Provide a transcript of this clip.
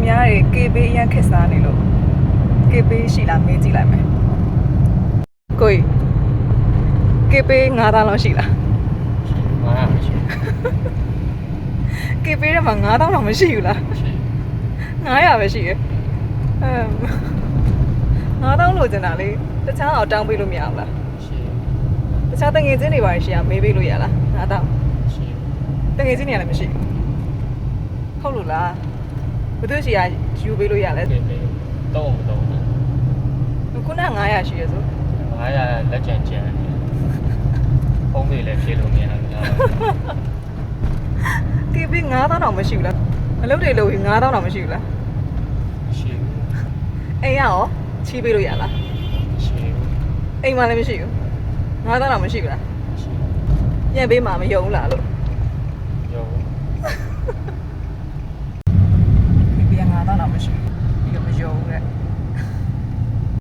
များတွေ KB အရင်ခက်စားနေလို့ KB ရှိလားမေးကြည့်လိုက်မယ်ကိုကြီး KB 9000လောက်ရှိလား 900မရှိ KB ထဲမှာ9000လောက်မရှိဘူးလား900ပဲရှိရ9000လို့ကျင်တာလေတခြားအောင်တောင်းပေးလို့မရဘူးလား ရှိ တခြားတငယ်ချင်းတွေပါရှိရမေးပေးလို့ရလား9000 ရှိ တငယ်ချင်းတွေကလည်းမရှိဘူးဟုတ်လို့လားဘယ်သူရှိရယူပေးလို့ရလဲ ကေပေးတော့မတော့ ခုန900ရှိရဆို 900လက်ကျန်ကျန်ဖုံးလေးလည်းဖြည့်လို့မရဘူးလား KB 9000တောင်မရှိဘူးလားအလုပ်တွေလုပ်ပြီး9000တောင်မရှိဘူးလား ရှိ အိမ်ရရောချီးပေးလို့ရလား ရှိ အိမ်မှာလည်းမရှိဘူး9000တောင်မရှိဘူးလား ရှိ ပြန်ပေးမှာမယုံလားလို့ ရော KB 9000တောင်မရှိဘူး